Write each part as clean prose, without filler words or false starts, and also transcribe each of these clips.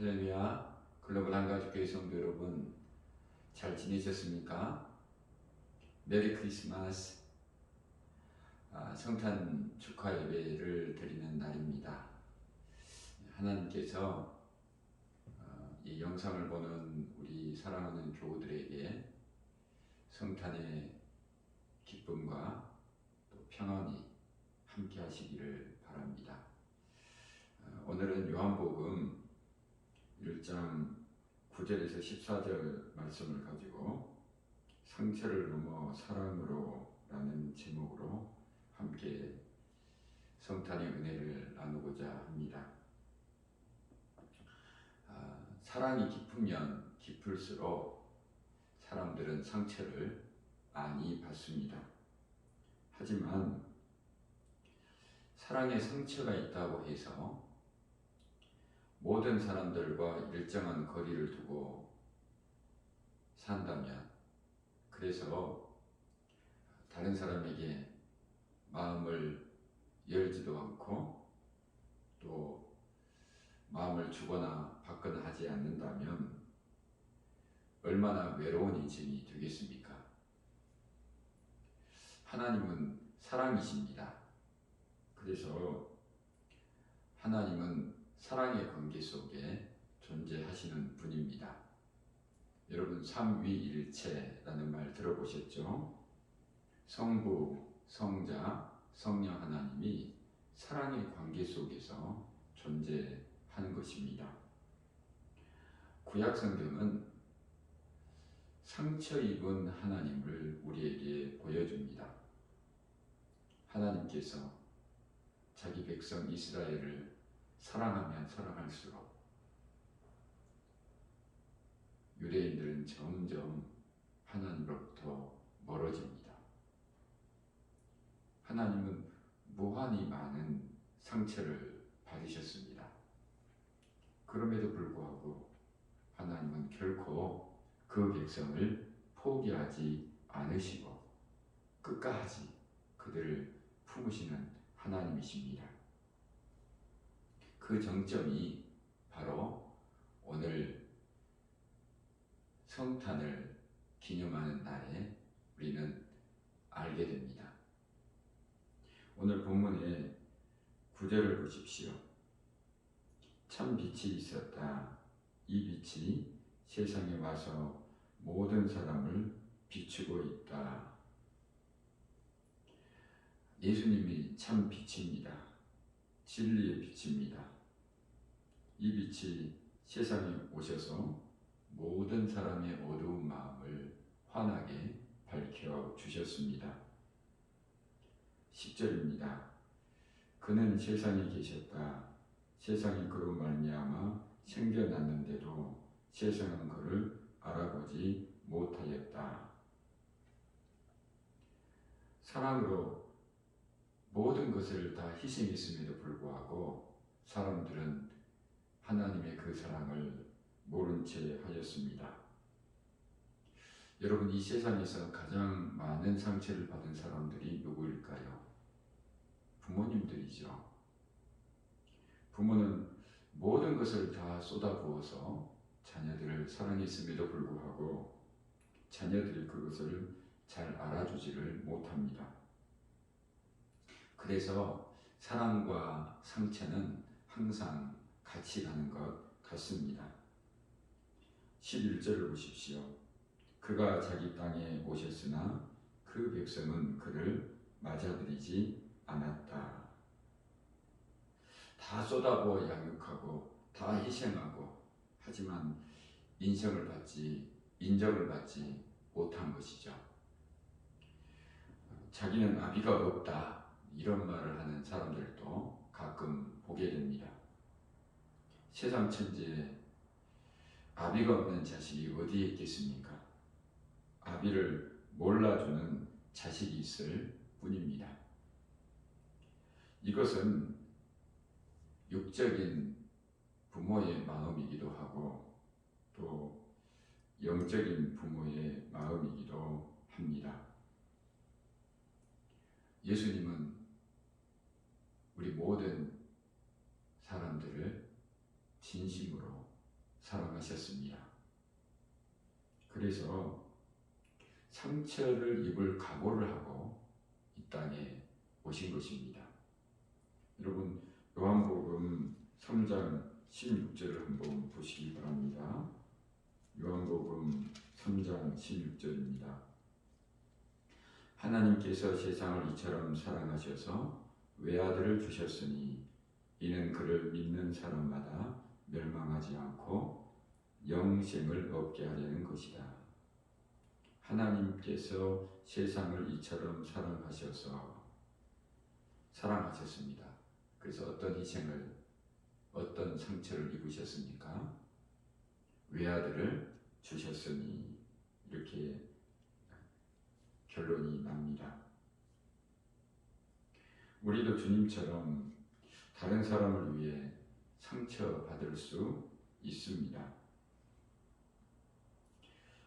할렐루야. 글로벌 한가족교회 성도 여러분, 잘 지내셨습니까? 메리 크리스마스. 성탄 축하 예배를 드리는 날입니다. 하나님께서 이 영상을 보는 우리 사랑하는 교우들에게 성탄의 기쁨과 또 평안이 함께 하시기를 바랍니다. 오늘은 요한복음 1장 9절에서 14절 말씀을 가지고 상처를 넘어 사랑으로 라는 제목으로 함께 성탄의 은혜를 나누고자 합니다. 사랑이 깊으면 깊을수록 사람들은 상처를 많이 받습니다. 하지만 사랑에 상처가 있다고 해서 모든 사람들과 일정한 거리를 두고 산다면, 그래서 다른 사람에게 마음을 열지도 않고 또 마음을 주거나 받거나 하지 않는다면 얼마나 외로운 인생이 되겠습니까? 하나님은 사랑이십니다. 그래서 하나님은 사랑의 관계 속에 존재하시는 분입니다. 여러분, 삼위일체라는 말 들어보셨죠? 성부, 성자, 성령 하나님이 사랑의 관계 속에서 존재하는 것입니다. 구약 성경은 상처 입은 하나님을 우리에게 보여줍니다. 하나님께서 자기 백성 이스라엘을 사랑하면 사랑할수록 유대인들은 점점 하나님으로부터 멀어집니다. 하나님은 무한히 많은 상처를 받으셨습니다. 그럼에도 불구하고 하나님은 결코 그 백성을 포기하지 않으시고 끝까지 그들을 품으시는 하나님이십니다. 그 정점이 바로 오늘 성탄을 기념하는 날에 우리는 알게 됩니다. 오늘 본문의 9절을 보십시오. 참 빛이 있었다. 이 빛이 세상에 와서 모든 사람을 비추고 있다. 예수님이 참 빛입니다. 진리의 빛입니다. 이 빛이 세상에 오셔서 모든 사람의 어두운 마음을 환하게 밝혀주셨습니다. 10절입니다. 그는 세상에 계셨다. 세상이 그로 말미암아 생겨났는데도 세상은 그를 알아보지 못하였다. 사랑으로 모든 것을 다 희생했음에도 불구하고 사람들은 하나님의 그 사랑을 모른 채 하였습니다. 여러분, 이 세상에서 가장 많은 상처를 받은 사람들이 누구일까요? 부모님들이죠. 부모는 모든 것을 다 쏟아부어서 자녀들을 사랑했음에도 불구하고 자녀들이 그것을 잘 알아주지를 못합니다. 그래서 사랑과 상처는 항상 같이 가는 것 같습니다. 11절을 보십시오. 그가 자기 땅에 오셨으나 그 백성은 그를 맞아들이지 않았다. 다 쏟아부어 양육하고 다 희생하고 하지만 인정을 받지 못한 것이죠. 자기는 아비가 없다, 이런 말을 하는 사람들도 가끔 보게 됩니다. 세상 천지에 아비가 없는 자식이 어디에 있겠습니까? 아비를 몰라주는 자식이 있을 뿐입니다. 이것은 육적인 부모의 마음이기도 하고 또 영적인 부모의 마음이기도 합니다. 예수님은 우리 모든 사람들을 진심으로 사랑하셨습니다. 그래서 상처를 입을 각오를 하고 이 땅에 오신 것입니다. 여러분, 요한복음 3장 16절을 한번 보시기 바랍니다. 요한복음 3장 16절입니다. 하나님께서 세상을 이처럼 사랑하셔서 외아들을 주셨으니 이는 그를 믿는 사람마다 멸망하지 않고 영생을 얻게 하려는 것이다. 하나님께서 세상을 이처럼 사랑하셨습니다. 그래서 어떤 희생을, 어떤 상처를 입으셨습니까? 외아들을 주셨으니, 이렇게 결론이 납니다. 우리도 주님처럼 다른 사람을 위해 상처받을 수 있습니다.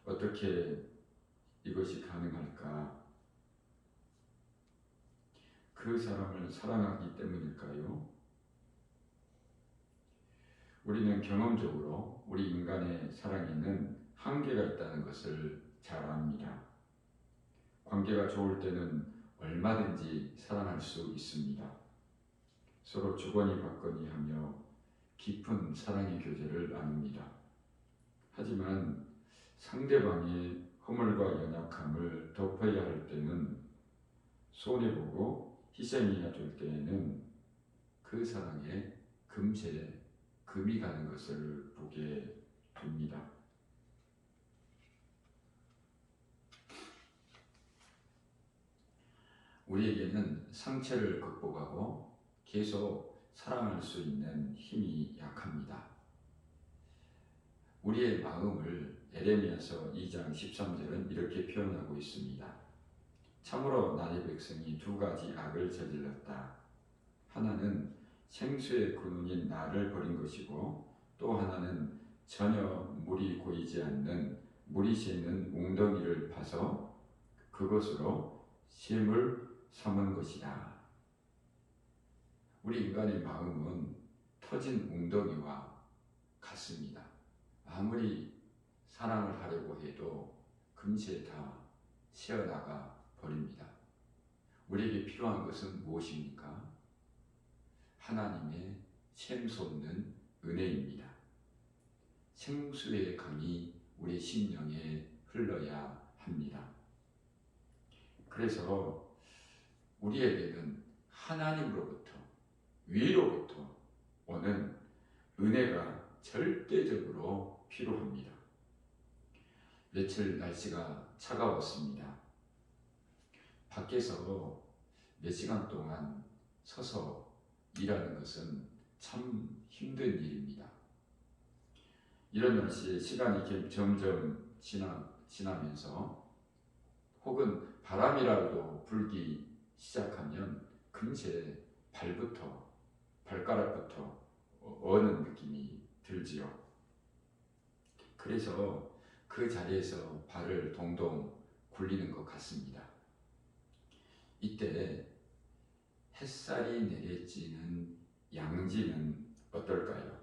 어떻게 이것이 가능할까? 그 사람을 사랑하기 때문일까요? 우리는 경험적으로 우리 인간의 사랑에는 한계가 있다는 것을 잘 압니다. 관계가 좋을 때는 얼마든지 사랑할 수 있습니다. 서로 주거니 받거니 하며 깊은 사랑의 교제를 나눕니다. 하지만 상대방의 허물과 연약함을 덮어야 할 때는, 손해보고 희생해야 될 때에는 그 사랑에 금세 금이 가는 것을 보게 됩니다. 우리에게는 상처를 극복하고 계속 사랑할 수 있는 힘이 약합니다. 우리의 마음을 에레미야서 2장 13절은 이렇게 표현하고 있습니다. 참으로 나의 백성이 두 가지 악을 저질렀다. 하나는 생수의 근원인 나를 버린 것이고, 또 하나는 전혀 물이 고이지 않는 물이 새는 웅덩이를 파서 그것으로 샘을 삼은 것이다. 우리 인간의 마음은 터진 웅덩이와 같습니다. 아무리 사랑을 하려고 해도 금세 다 새어나가 버립니다. 우리에게 필요한 것은 무엇입니까? 하나님의 샘솟는 은혜입니다. 생수의 강이 우리 심령에 흘러야 합니다. 그래서 우리에게는 하나님으로부터, 위로부터 오는 은혜가 절대적으로 필요합니다. 며칠 날씨가 차가웠습니다. 밖에서 몇 시간 동안 서서 일하는 것은 참 힘든 일입니다. 이런 날씨에 시간이 점점 지나면서 혹은 바람이라도 불기 시작하면 금세 발가락부터 어는 느낌이 들지요. 그래서 그 자리에서 발을 동동 굴리는 것 같습니다. 이때 햇살이 내리쬐는 양지는 어떨까요?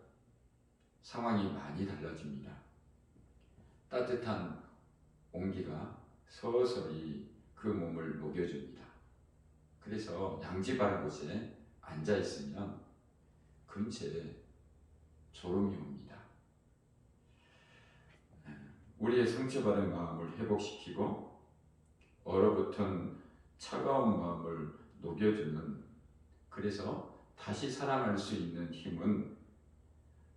상황이 많이 달라집니다. 따뜻한 온기가 서서히 그 몸을 녹여줍니다. 그래서 양지 바른 곳에 앉아 있으면 금세 졸음이 옵니다. 우리의 상처받은 마음을 회복시키고 얼어붙은 차가운 마음을 녹여주는, 그래서 다시 사랑할 수 있는 힘은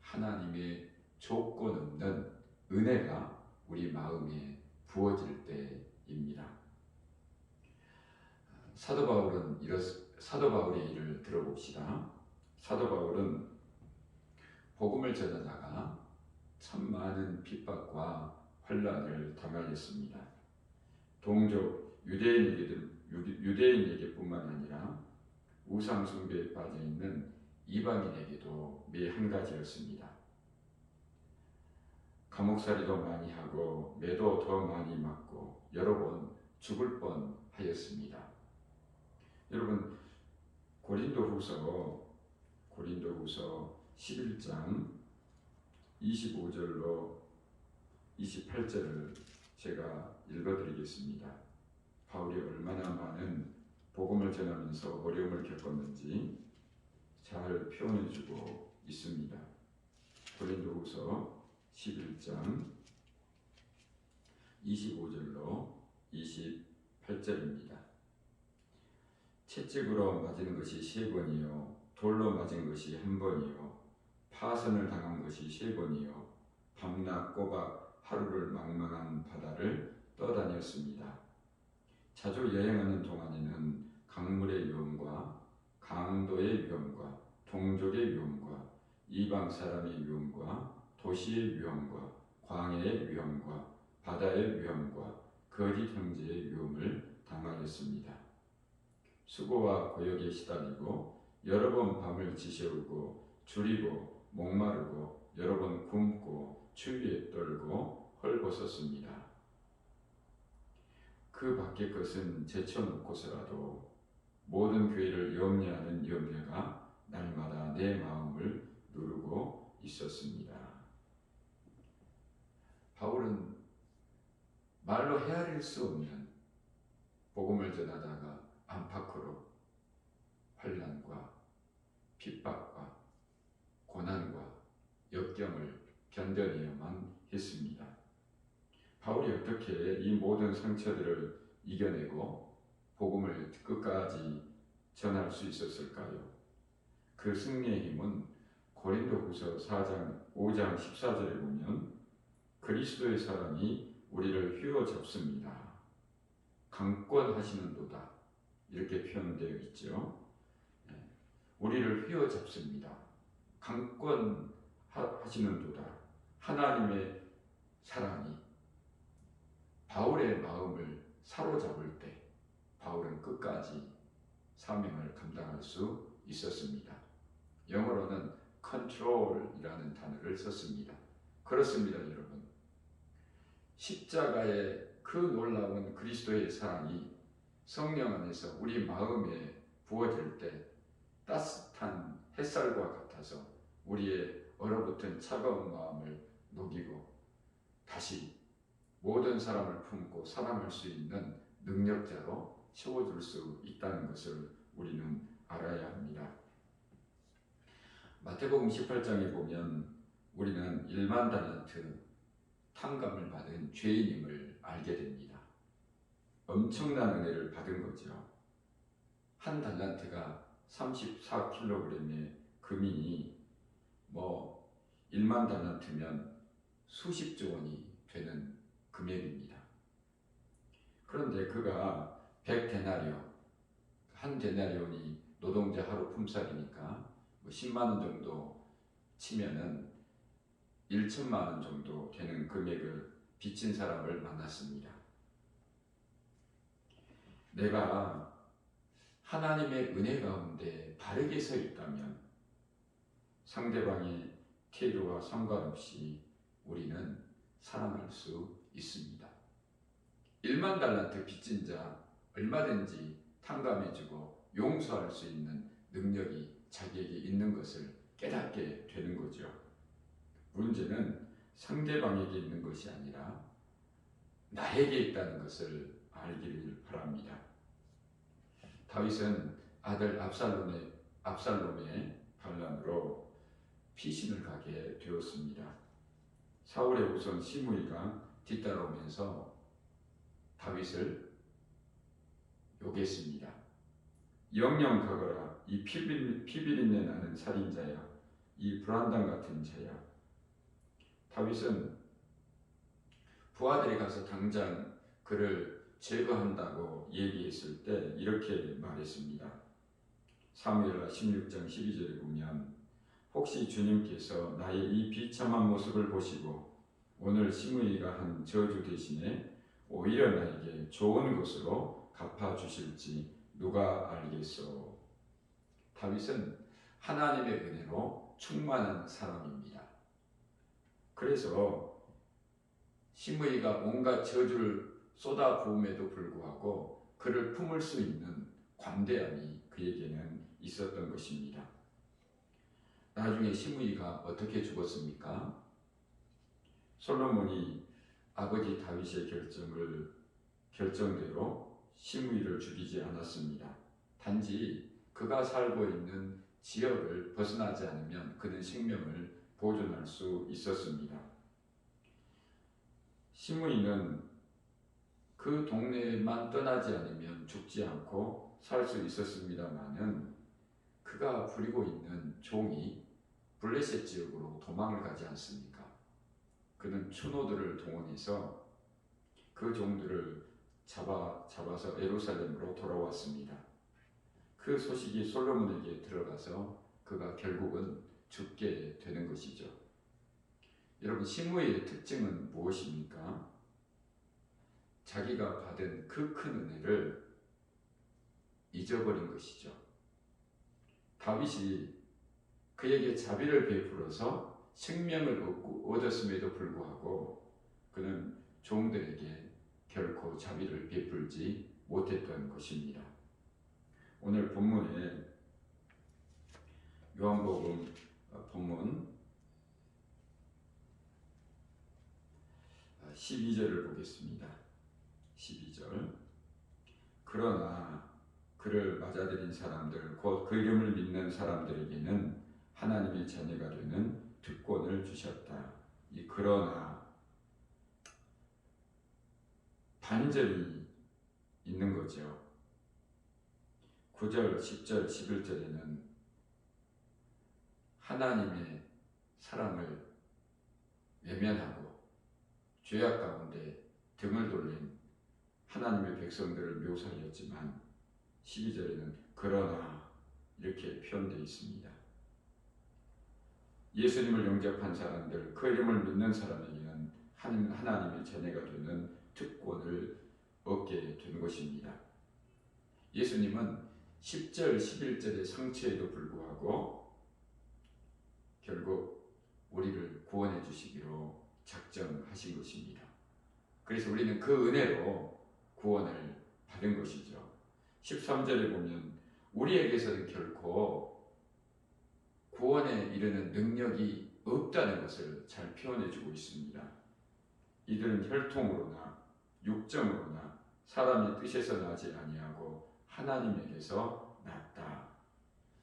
하나님의 조건 없는 은혜가 우리 마음에 부어질 때입니다. 사도 바울의 일을 들어봅시다. 사도 바울은 복음을 전하다가 참 많은 핍박과 환난을 당하였습니다. 동족 유대인에게뿐만 아니라 우상 숭배에 빠져 있는 이방인에게도 매 한 가지였습니다. 감옥살이도 많이 하고 매도 더 많이 맞고 여러 번 죽을 뻔하였습니다. 여러분, 고린도후서 11장 25절로 28절을 제가 읽어드리겠습니다. 바울이 얼마나 많은 복음을 전하면서 어려움을 겪었는지 잘 표현해주고 있습니다. 고린도후서 11장 25절로 28절입니다. 채찍으로 맞은 것이 3번이요 돌로 맞은 것이 1번이요 파선을 당한 것이 3번이요 밤낮 꼬박 하루를 망망한 바다를 떠다녔습니다. 자주 여행하는 동안에는 강물의 위험과 강도의 위험과 동족의 위험과 이방 사람의 위험과 도시의 위험과 광야의 위험과 바다의 위험과 거짓 형제의 위험을 당하였습니다. 수고와 고역에 시달리고 여러 번 밤을 지새우고 줄이고 목마르고 여러 번 굶고 추위에 떨고 헐벗었습니다. 그 밖의 것은 제쳐놓고서라도 모든 교회를 염려하는 염려가 날마다 내 마음을 누르고 있었습니다. 바울은 말로 헤아릴 수 없는 복음을 전하다가 안팎으로 환난과 핍박과 고난과 역경을 견뎌내야만 했습니다. 바울이 어떻게 이 모든 상처들을 이겨내고 복음을 끝까지 전할 수 있었을까요? 그 승리의 힘은 고린도후서 5장 14절에 보면 그리스도의 사랑이 우리를 휘어잡습니다. 강권하시는도다 이렇게 표현되어 있죠. 우리를 휘어잡습니다. 강권하시는도다. 하나님의 사랑이 바울의 마음을 사로잡을 때 바울은 끝까지 사명을 감당할 수 있었습니다. 영어로는 control이라는 단어를 썼습니다. 그렇습니다, 여러분. 십자가의 그 놀라운 그리스도의 사랑이 성령 안에서 우리 마음에 부어질 때 따뜻한 햇살과 같아서 우리의 얼어붙은 차가운 마음을 녹이고 다시 모든 사람을 품고 사랑할 수 있는 능력자로 채워줄 수 있다는 것을 우리는 알아야 합니다. 마태복음 18장에 보면 우리는 1만 달란트 탕감을 받은 죄인임을 알게 됩니다. 엄청난 은혜를 받은 거죠. 한 달란트가 34kg의 금이니 1만 달란트면 수십조 원이 되는 금액입니다. 그런데 그가 100데나리온, 한 데나리온이 노동자 하루 품삯이니까 10만 원 정도 치면은 1천만 원 정도 되는 금액을 빚진 사람을 만났습니다. 내가 하나님의 은혜 가운데 바르게 서 있다면 상대방의 태도와 상관없이 우리는 사랑할 수 있습니다. 1만 달란트 빚진 자 얼마든지 탕감해주고 용서할 수 있는 능력이 자기에게 있는 것을 깨닫게 되는 거죠. 문제는 상대방에게 있는 것이 아니라 나에게 있다는 것을 알기를 바랍니다. 다윗은 아들 압살롬의 반란으로 피신을 가게 되었습니다. 사울의 후손 시므이가 뒤따라오면서 다윗을 욕했습니다. 영영 가거라. 이 피비린내 나는 살인자야. 이 불안당 같은 자야. 다윗은 부하들이 가서 당장 그를 제거한다고 얘기했을 때 이렇게 말했습니다. 사무엘하 16장 12절에 보면 혹시 주님께서 나의 이 비참한 모습을 보시고 오늘 시므이가 한 저주 대신에 오히려 나에게 좋은 것으로 갚아주실지 누가 알겠소. 다윗은 하나님의 은혜로 충만한 사람입니다. 그래서 시므이가 온갖 저주를 쏟아부음에도 불구하고 그를 품을 수 있는 관대함이 그에게는 있었던 것입니다. 나중에 시므이가 어떻게 죽었습니까? 솔로몬이 아버지 다윗의 결정대로 시므이를 죽이지 않았습니다. 단지 그가 살고 있는 지역을 벗어나지 않으면 그는 생명을 보존할 수 있었습니다. 시므이는 그 동네만 떠나지 않으면 죽지 않고 살 수 있었습니다마는 그가 부리고 있는 종이 블레셋 지역으로 도망을 가지 않습니까? 그는 추노들을 동원해서 그 종들을 잡아서 예루살렘으로 돌아왔습니다. 그 소식이 솔로몬에게 들어가서 그가 결국은 죽게 되는 것이죠. 여러분, 시므이의 특징은 무엇입니까? 자기가 받은 그 큰 은혜를 잊어버린 것이죠. 다윗이 그에게 자비를 베풀어서 생명을 얻었음에도 불구하고 그는 종들에게 결코 자비를 베풀지 못했던 것입니다. 오늘 본문에 요한복음 본문 12절을 보겠습니다. 12절. 그러나 그를 맞아들인 사람들, 곧 그 이름을 믿는 사람들에게는 하나님의 자녀가 되는 특권을 주셨다. 이 그러나 반절이 있는 거죠. 9절, 10절, 11절에는 하나님의 사랑을 외면하고 죄악 가운데 등을 돌린 하나님의 백성들을 묘사하였지만 12절에는 그러나 이렇게 표현되어 있습니다. 예수님을 영접한 사람들, 그 이름을 믿는 사람에게는 하나님의 자녀가 되는 특권을 얻게 된 것입니다. 예수님은 10절, 11절의 상처에도 불구하고 결국 우리를 구원해 주시기로 작정하신 것입니다. 그래서 우리는 그 은혜로 구원을 받은 것이죠. 13절에 보면 우리에게서는 결코 구원에 이르는 능력이 없다는 것을 잘 표현해 주고 있습니다. 이들은 혈통으로나 육정으로나 사람의 뜻에서 나지 아니하고 하나님에게서 났다.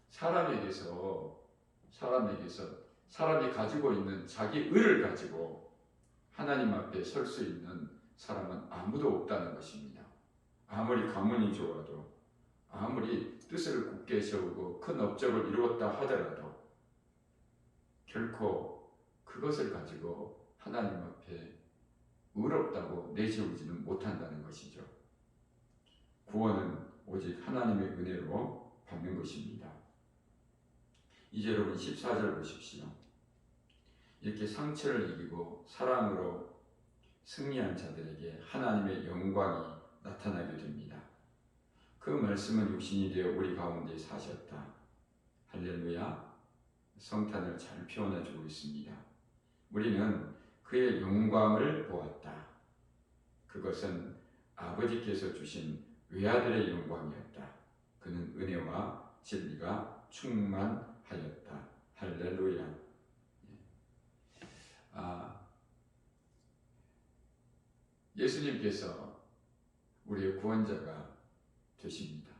사람이 가지고 있는 자기 의를 가지고 하나님 앞에 설 수 있는 사람은 아무도 없다는 것입니다. 아무리 가문이 좋아도, 아무리 뜻을 굳게 세우고 큰 업적을 이루었다 하더라도 결코 그것을 가지고 하나님 앞에 의롭다고 내세우지는 못한다는 것이죠. 구원은 오직 하나님의 은혜로 받는 것입니다. 이제 여러분 14절 보십시오. 이렇게 상처를 이기고 사랑으로 승리한 자들에게 하나님의 영광이 나타나게 됩니다. 그 말씀은 육신이 되어 우리 가운데 사셨다. 할렐루야. 성탄을 잘 표현해주고 있습니다. 우리는 그의 영광을 보았다. 그것은 아버지께서 주신 외아들의 영광이었다. 그는 은혜와 진리가 충만하였다. 할렐루야. 예수님께서 우리의 구원자가 되십니다.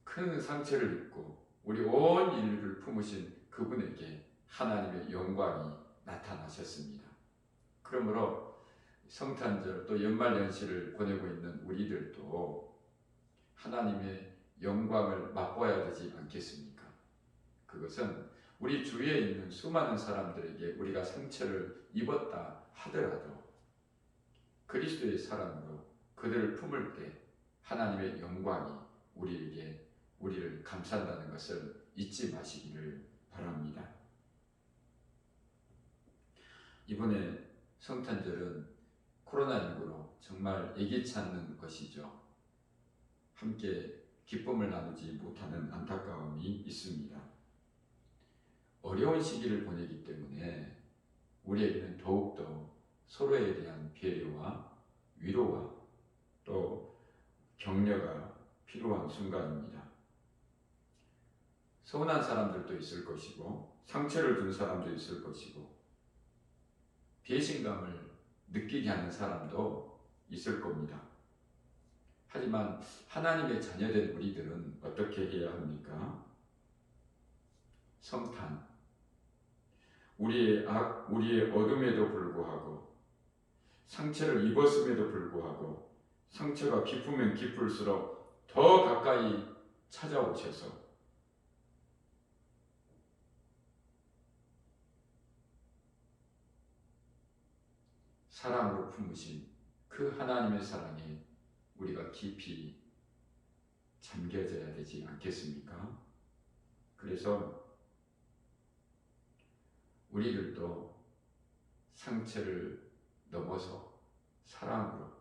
큰 상처를 입고 우리 온 인류를 품으신 그분에게 하나님의 영광이 나타나셨습니다. 그러므로 성탄절 또 연말연시를 보내고 있는 우리들도 하나님의 영광을 맛보아야 되지 않겠습니까? 그것은 우리 주위에 있는 수많은 사람들에게 우리가 상처를 입었다 하더라도 그리스도의 사랑으로 그들을 품을 때 하나님의 영광이 우리를 감싼다는 것을 잊지 마시기를 바랍니다. 이번에 성탄절은 코로나19로 정말 예기치 않는 것이죠. 함께 기쁨을 나누지 못하는 안타까움이 있습니다. 어려운 시기를 보내기 때문에 우리에게는 더욱더 서로에 대한 배려와 위로와 또 격려가 필요한 순간입니다. 서운한 사람들도 있을 것이고 상처를 준 사람도 있을 것이고 배신감을 느끼게 하는 사람도 있을 겁니다. 하지만 하나님의 자녀된 우리들은 어떻게 해야 합니까? 성탄, 우리의 우리의 어둠에도 불구하고 상처를 입었음에도 불구하고 상처가 깊으면 깊을수록 더 가까이 찾아오셔서 사랑으로 품으신 그 하나님의 사랑에 우리가 깊이 잠겨져야 되지 않겠습니까? 그래서 우리들도 상처를 넘어서 사랑으로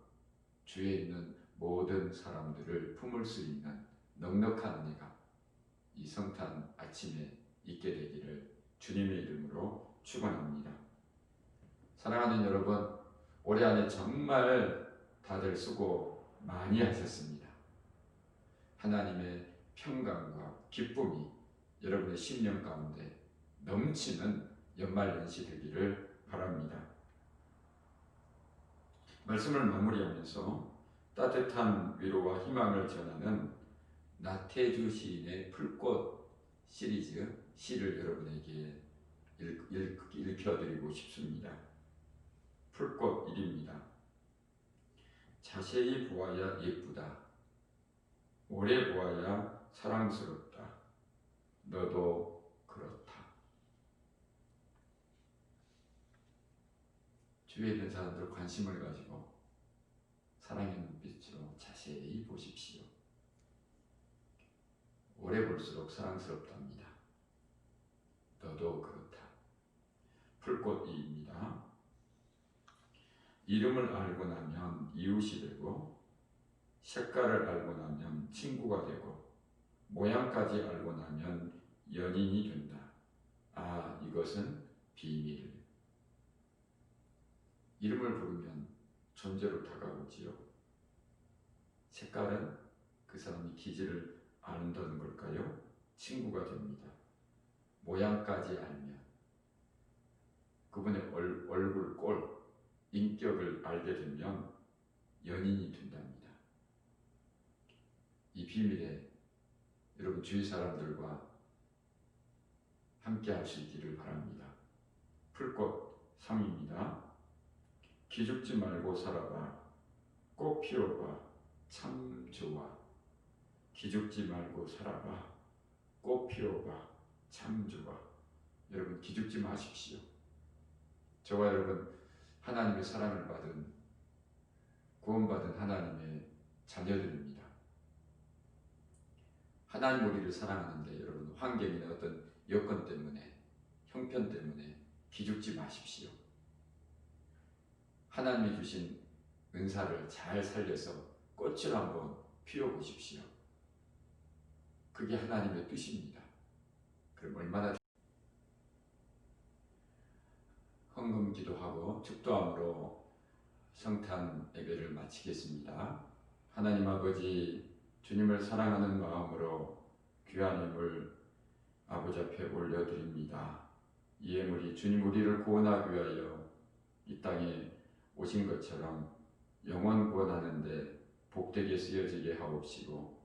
주위에 있는 모든 사람들을 품을 수 있는 넉넉한 은혜가 이 성탄 아침에 있게 되기를 주님의 이름으로 축원합니다. 사랑하는 여러분, 올해 안에 정말 다들 수고 많이 하셨습니다. 하나님의 평강과 기쁨이 여러분의 심령 가운데 넘치는 연말연시 되기를 바랍니다. 말씀을 마무리하면서 따뜻한 위로와 희망을 전하는 나태주 시인의 풀꽃 시리즈 시를 여러분에게 읽혀드리고 싶습니다. 풀꽃 1입니다. 자세히 보아야 예쁘다. 오래 보아야 사랑스럽다. 너도 그렇다. 주위에 있는 사람들 관심을 가지고 사랑의 눈빛으로 자세히 보십시오. 오래 볼수록 사랑스럽답니다. 너도 그렇다. 풀꽃 2입니다. 이름을 알고 나면 이웃이 되고 색깔을 알고 나면 친구가 되고 모양까지 알고 나면 연인이 된다. 아, 이것은 비밀. 이름을 부르면 존재로 다가오지요. 색깔은 그 사람이 기질을 안다는 걸까요? 친구가 됩니다. 모양까지 알면 그분의 얼굴, 꼴, 인격을 알게 되면 연인이 된답니다. 이 비밀에 여러분 주위 사람들과 함께 할 수 있기를 바랍니다. 풀꽃 3입니다. 기죽지 말고 살아봐. 꽃 피워봐. 참 좋아. 기죽지 말고 살아봐. 꽃 피워봐. 참 좋아. 여러분 기죽지 마십시오. 저와 여러분 하나님의 사랑을 받은 구원받은 하나님의 자녀들입니다. 하나님 우리를 사랑하는데 여러분 환경이나 어떤 여건 때문에 형편 때문에 기죽지 마십시오. 하나님이 주신 은사를 잘 살려서 꽃을 한번 피워보십시오. 그게 하나님의 뜻입니다. 그럼 얼마나 헌금 기도하고 축도함으로 성탄 예배를 마치겠습니다. 하나님 아버지, 주님을 사랑하는 마음으로 귀한 예물 아버지 앞에 올려드립니다. 이 예물이 주님 우리를 구원하기 위하여 이 땅에 오신 것처럼 영원 구원하는데 복되게 쓰여지게 하옵시고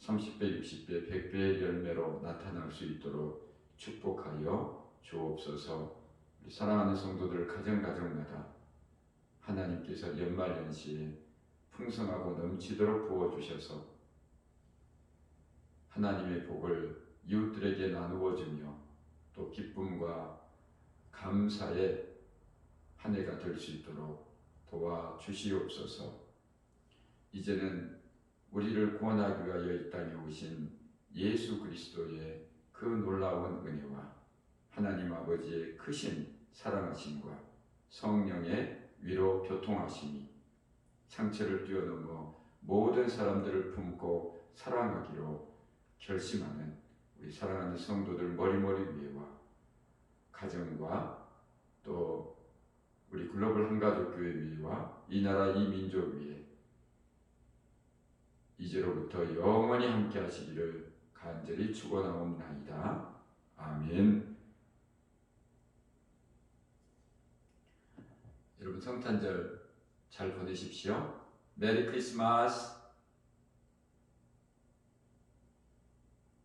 30배, 60배, 100배의 열매로 나타날 수 있도록 축복하여 주옵소서. 우리 사랑하는 성도들 가정가정마다 하나님께서 연말연시에 풍성하고 넘치도록 부어주셔서 하나님의 복을 이웃들에게 나누어 주며 또 기쁨과 감사의 한 해가 될 수 있도록 도와주시옵소서. 이제는 우리를 구원하기 위하여 이 땅에 오신 예수 그리스도의 그 놀라운 은혜와 하나님 아버지의 크신 사랑하심과 성령의 위로 교통하심이 상처를 뛰어넘어 모든 사람들을 품고 사랑하기로 결심하는 우리 사랑하는 성도들 머리머리 위에와 가정과 또 우리 글로벌 한가족교회 위에와 이 나라 이 민족 위에 이제로부터 영원히 함께 하시기를 간절히 축원하옵나이다. 아멘. 여러분 성탄절 잘 보내십시오. 메리 크리스마스.